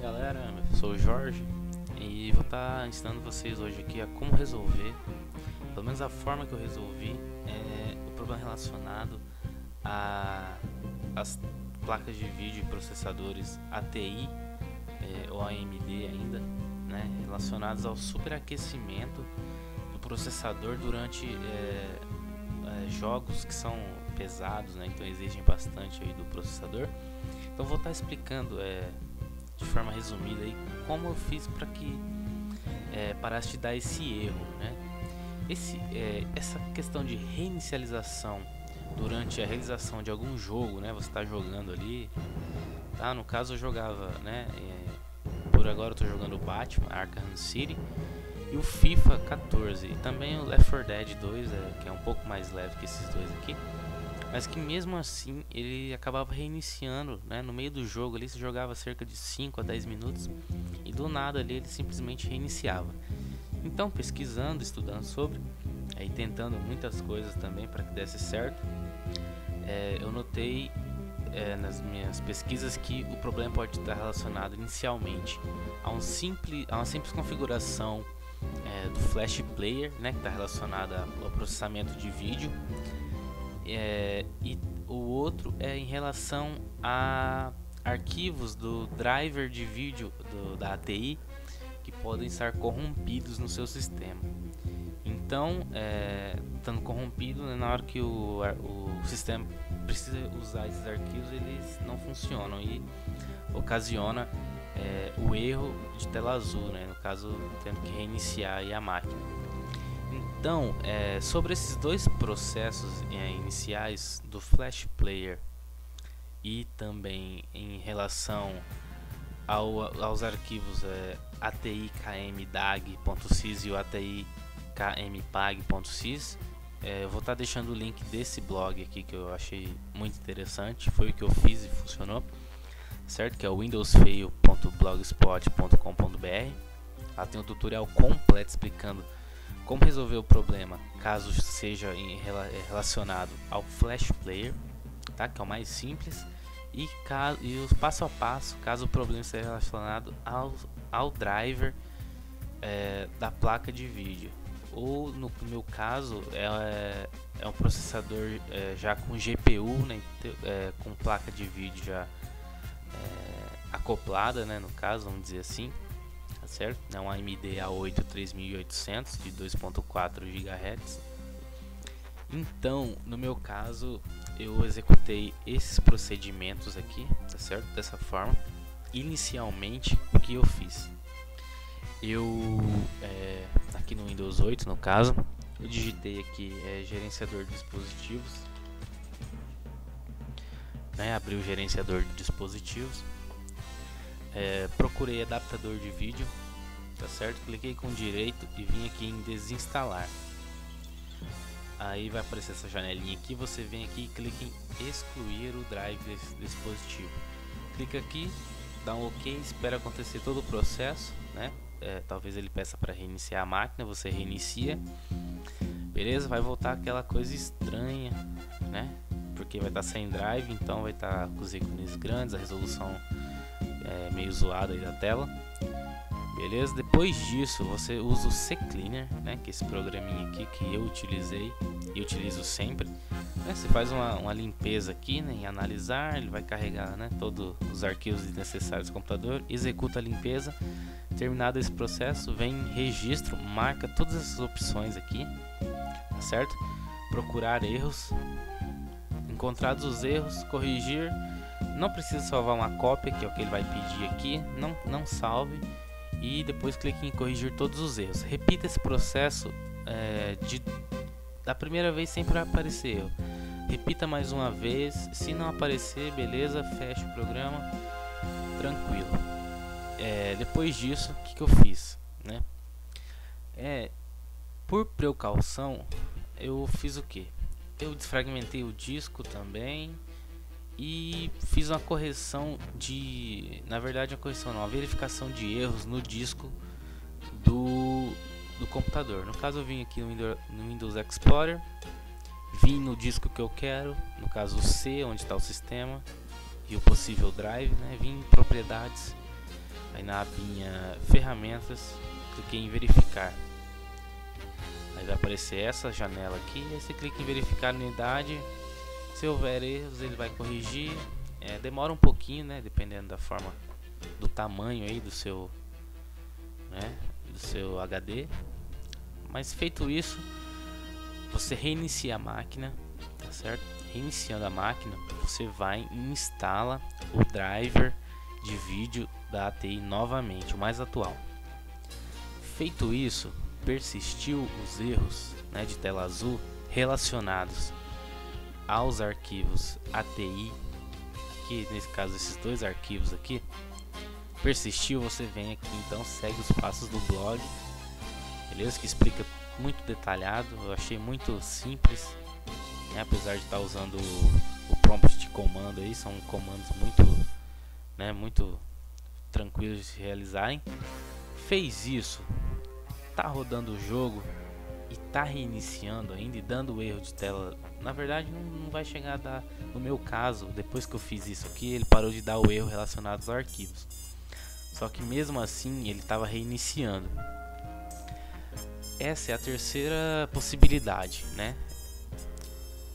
Galera, eu sou o Jorge e vou estar ensinando vocês hoje aqui a como resolver, pelo menos a forma que eu resolvi, o problema relacionado às placas de vídeo e processadores ATI ou AMD ainda, né, relacionados ao superaquecimento do processador durante jogos que são pesados, né, então exigem bastante aí do processador. Então vou estar explicando de forma resumida aí como eu fiz para que parasse de dar esse erro, né? Essa questão de reinicialização durante a realização de algum jogo, né? Você está jogando ali, tá? No caso eu jogava, né? Por agora eu estou jogando o Batman Arkham City e o FIFA 14 e também o Left 4 Dead 2, que é um pouco mais leve que esses dois aqui. Mas que mesmo assim ele acabava reiniciando, né? No meio do jogo ali, você jogava cerca de 5 a 10 minutos e do nada ali ele simplesmente reiniciava. Então, pesquisando, estudando sobre e tentando muitas coisas também para que desse certo, eu notei nas minhas pesquisas que o problema pode estar relacionado inicialmente a uma simples configuração do Flash Player, né? Que está relacionada ao processamento de vídeo. E o outro é em relação a arquivos do driver de vídeo da ATI que podem estar corrompidos no seu sistema. Então, estando corrompido, né, na hora que o sistema precisa usar esses arquivos, eles não funcionam e ocasiona o erro de tela azul, né, no caso tendo que reiniciar aí a máquina. Então, sobre esses dois processos iniciais do Flash Player e também em relação aos arquivos atikmdag.sys e o atikmpag.sys, eu vou estar deixando o link desse blog aqui que eu achei muito interessante, foi o que eu fiz e funcionou, certo? Que é o windowsfail.blogspot.com.br. Lá tem um tutorial completo explicando como resolver o problema caso seja relacionado ao Flash Player, tá? Que é o mais simples, e o passo a passo caso o problema seja relacionado ao driver da placa de vídeo, ou no meu caso é um processador já com GPU, né? Com placa de vídeo já acoplada, né? No caso, vamos dizer assim, certo? É um AMD A8 3800 de 2.4 GHz. Então, no meu caso, eu executei esses procedimentos aqui, tá certo? Dessa forma. Inicialmente, o que eu fiz? Eu, aqui no Windows 8, no caso, eu digitei aqui gerenciador de dispositivos, né? Abri o gerenciador de dispositivos. Procurei adaptador de vídeo, tá certo? Cliquei com direito e vim aqui em desinstalar. Aí vai aparecer essa janelinha aqui, você vem aqui e clica em excluir o drive desse dispositivo. Clica aqui, dá um OK, espera acontecer todo o processo, né? Talvez ele peça para reiniciar a máquina, você reinicia, beleza? Vai voltar aquela coisa estranha, né? Porque vai estar sem drive, então vai estar com os ícones grandes, a resolução meio zoada aí da tela, beleza? Depois disso você usa o CCleaner, né, que é esse programinha aqui que eu utilizei e utilizo sempre, né? Você faz uma limpeza aqui, né, em analisar, ele vai carregar, né, todos os arquivos necessários do computador, executa a limpeza. Terminado esse processo, vem em registro, marca todas essas opções aqui, tá certo? Procurar erros, encontrados os erros, corrigir. Não precisa salvar uma cópia, que é o que ele vai pedir aqui. Não salve. E depois clique em corrigir todos os erros. Repita esse processo da primeira vez, sempre vai aparecer erro. Repita mais uma vez. Se não aparecer, beleza, fecha o programa. Tranquilo. Depois disso, o que eu fiz, né? Por precaução, eu fiz o que? Eu desfragmentei o disco também. E fiz uma correção na verdade uma correção não, uma verificação de erros no disco do computador. No caso eu vim aqui no Windows Explorer, vim no disco que eu quero, no caso o C, onde está o sistema e o possível drive, né? Vim em propriedades, Aí na abinha ferramentas, cliquei em verificar. Aí vai aparecer essa janela aqui, aí você clica em verificar a unidade. Se houver erros, ele vai corrigir. Demora um pouquinho, né, dependendo da forma, do tamanho aí do seu, né, do seu HD. Mas feito isso, você reinicia a máquina, tá certo? Reiniciando a máquina, você vai e instala o driver de vídeo da ATI novamente, o mais atual. Feito isso, persistiu os erros, né, de tela azul relacionados aos arquivos ATI, aqui nesse caso esses dois arquivos aqui, persistiu, você vem aqui, então segue os passos do blog, beleza? Que explica muito detalhado, eu achei muito simples, né? Apesar de estar usando o prompt de comando aí, são comandos muito, né, muito tranquilos de se realizarem. Fez isso, tá rodando o jogo e tá reiniciando ainda e dando erro de tela. Na verdade não vai chegar a dar, no meu caso, depois que eu fiz isso aqui, ele parou de dar o erro relacionado aos arquivos. Só que mesmo assim ele estava reiniciando. Essa é a terceira possibilidade, né?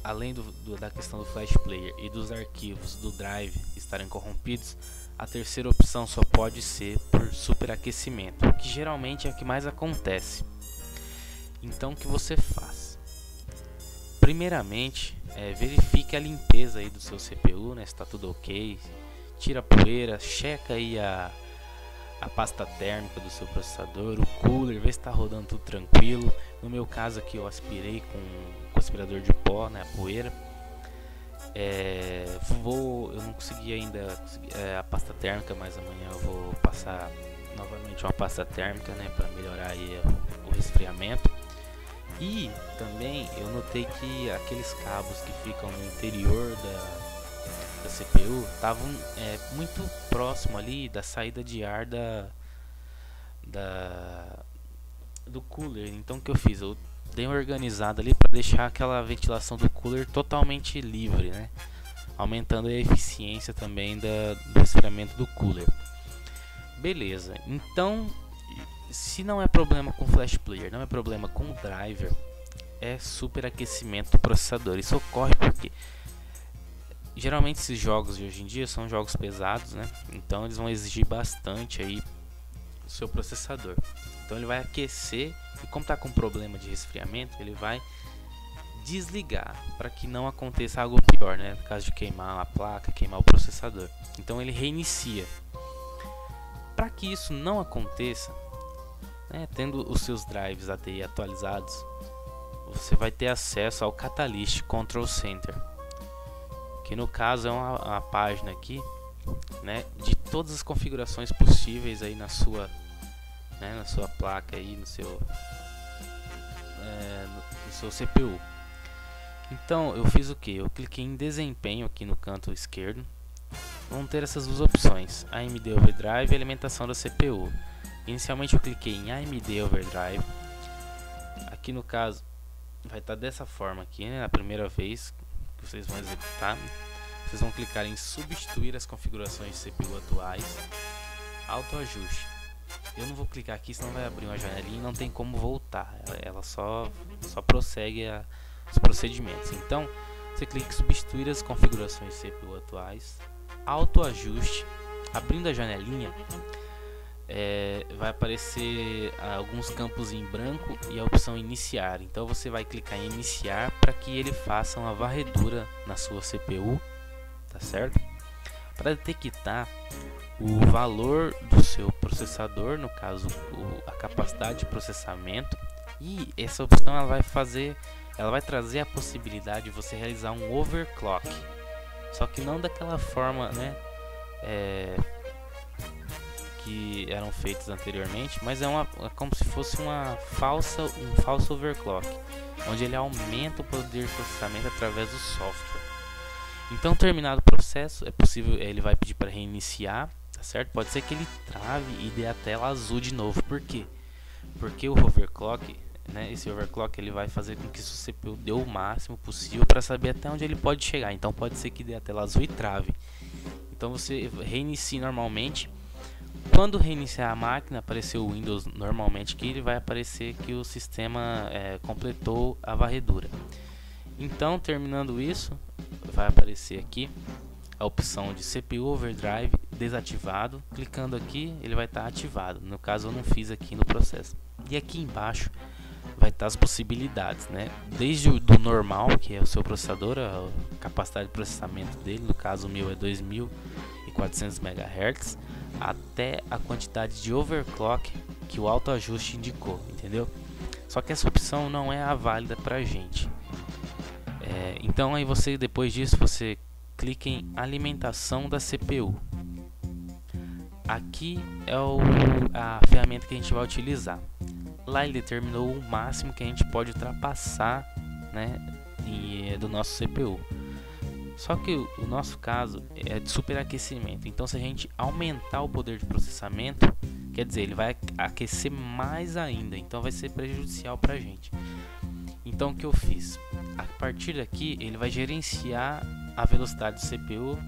Além da questão do Flash Player e dos arquivos do Drive estarem corrompidos, a terceira opção só pode ser por superaquecimento, que geralmente é o que mais acontece. Então o que você faz? Primeiramente, verifique a limpeza aí do seu CPU, né? Se está tudo ok, tira a poeira, checa aí a pasta térmica do seu processador, o cooler, vê se está rodando tudo tranquilo. No meu caso aqui eu aspirei com aspirador de pó, né, a poeira. Eu não consegui ainda a pasta térmica, mas amanhã eu vou passar novamente uma pasta térmica, né, para melhorar aí o resfriamento. E também eu notei que aqueles cabos que ficam no interior da CPU estavam muito próximo ali da saída de ar do cooler. Então o que eu fiz? Eu dei uma organizada ali para deixar aquela ventilação do cooler totalmente livre, né? Aumentando a eficiência também do resfriamento do cooler. Beleza, então se não é problema com Flash Player, não é problema com o driver, é superaquecimento do processador. Isso ocorre porque geralmente esses jogos de hoje em dia são jogos pesados, né? Então eles vão exigir bastante aí do seu processador. Então ele vai aquecer e como está com problema de resfriamento, ele vai desligar para que não aconteça algo pior, né? No caso de queimar a placa, queimar o processador. Então ele reinicia. Para que isso não aconteça, né, tendo os seus drives ATI atualizados, você vai ter acesso ao Catalyst Control Center, que no caso é uma página aqui, né, de todas as configurações possíveis aí na sua placa aí, no seu CPU. Então eu fiz o que? Eu cliquei em desempenho aqui no canto esquerdo. Vão ter essas duas opções, AMD Overdrive e alimentação da CPU. Inicialmente eu cliquei em AMD Overdrive. Aqui no caso vai estar dessa forma aqui, né? Na primeira vez que vocês vão executar, vocês vão clicar em substituir as configurações de CPU atuais, autoajuste. Eu não vou clicar aqui, senão vai abrir uma janelinha e não tem como voltar. Ela só prossegue os procedimentos. Então você clica em substituir as configurações de CPU atuais, autoajuste. Abrindo a janelinha, vai aparecer alguns campos em branco e a opção iniciar. Então você vai clicar em iniciar para que ele faça uma varredura na sua CPU, tá certo? Para detectar o valor do seu processador, no caso a capacidade de processamento, e essa opção ela vai trazer a possibilidade de você realizar um overclock, só que não daquela forma, né, que eram feitos anteriormente, mas é como se fosse um falso overclock, onde ele aumenta o poder de processamento através do software. Então, terminado o processo, é possível, ele vai pedir para reiniciar, tá certo? Pode ser que ele trave e dê a tela azul de novo. Por quê? Porque o overclock, né, esse overclock ele vai fazer com que o seu CPU dê o máximo possível para saber até onde ele pode chegar. Então pode ser que dê a tela azul e trave. Então você reinicie normalmente Quando reiniciar a máquina, apareceu o Windows normalmente, que ele vai aparecer que o sistema completou a varredura. Então, terminando isso, vai aparecer aqui a opção de CPU Overdrive desativado. Clicando aqui, ele vai estar ativado. No caso, eu não fiz aqui no processo. E aqui embaixo vai estar as possibilidades, né? Desde o do normal, que é o seu processador, a capacidade de processamento dele, no caso o meu é 2400 MHz, até a quantidade de overclock que o autoajuste indicou, entendeu? Só que essa opção não é a válida pra gente. Então aí você, depois disso, você clica em alimentação da CPU. Aqui é a ferramenta que a gente vai utilizar. Lá ele determinou o máximo que a gente pode ultrapassar, né, do nosso CPU. Só que o nosso caso é de superaquecimento. Então, se a gente aumentar o poder de processamento, quer dizer, ele vai aquecer mais ainda. Então, vai ser prejudicial para a gente. Então, o que eu fiz? A partir daqui, ele vai gerenciar a velocidade do CPU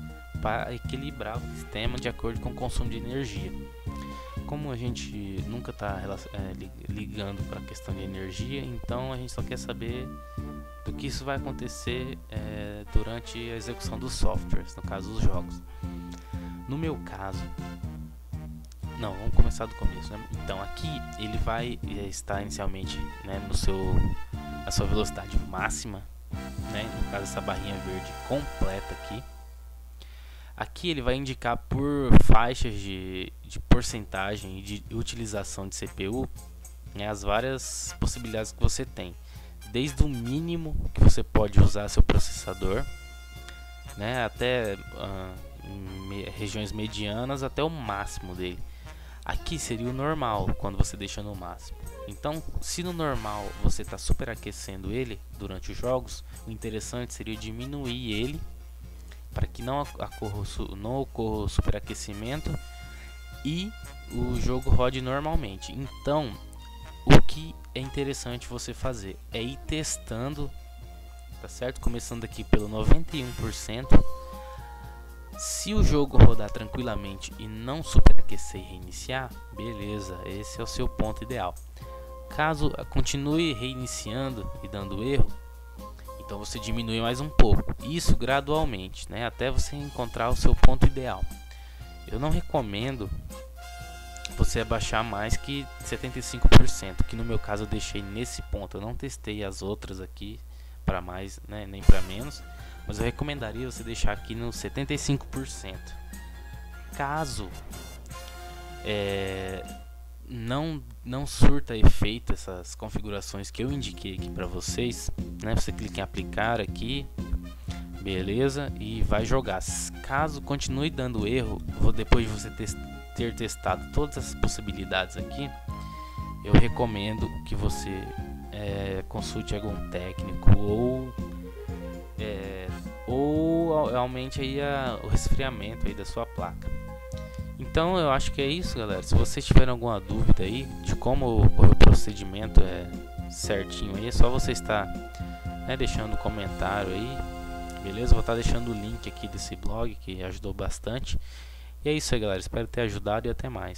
para equilibrar o sistema de acordo com o consumo de energia. Como a gente nunca está ligando para a questão de energia, então a gente só quer saber do que isso vai acontecer durante a execução dos softwares, no caso dos jogos. No meu caso, não, vamos começar do começo, né? Então aqui ele vai estar inicialmente, né, a sua velocidade máxima, né? No caso essa barrinha verde completa aqui. Aqui ele vai indicar por faixas de porcentagem de utilização de CPU, né, as várias possibilidades que você tem. Desde o mínimo que você pode usar seu processador, né, até regiões medianas, até o máximo dele. Aqui seria o normal, quando você deixa no máximo. Então, se no normal você está superaquecendo ele durante os jogos, o interessante seria diminuir ele para que não ocorra o superaquecimento e o jogo rode normalmente. Então, o que é interessante você fazer é ir testando, tá certo? Começando aqui pelo 91%. Se o jogo rodar tranquilamente e não superaquecer e reiniciar, beleza, esse é o seu ponto ideal. Caso continue reiniciando e dando erro, então você diminui mais um pouco, isso gradualmente, né, até você encontrar o seu ponto ideal. Eu não recomendo você abaixar mais que 75%, que no meu caso eu deixei nesse ponto. Eu não testei as outras aqui para mais, né, nem para menos, mas eu recomendaria você deixar aqui no 75%. Caso não surta efeito essas configurações que eu indiquei aqui para vocês, né, você clica em aplicar aqui, beleza, e vai jogar. Caso continue dando erro, depois de você ter testado todas as possibilidades aqui, eu recomendo que você consulte algum técnico ou aumente aí o resfriamento aí da sua placa. Então eu acho que é isso, galera. Se vocês tiverem alguma dúvida aí de como o procedimento certinho aí, é só você estar deixando um comentário aí, beleza? Vou estar deixando o link aqui desse blog que ajudou bastante. E é isso aí, galera. Espero ter ajudado e até mais.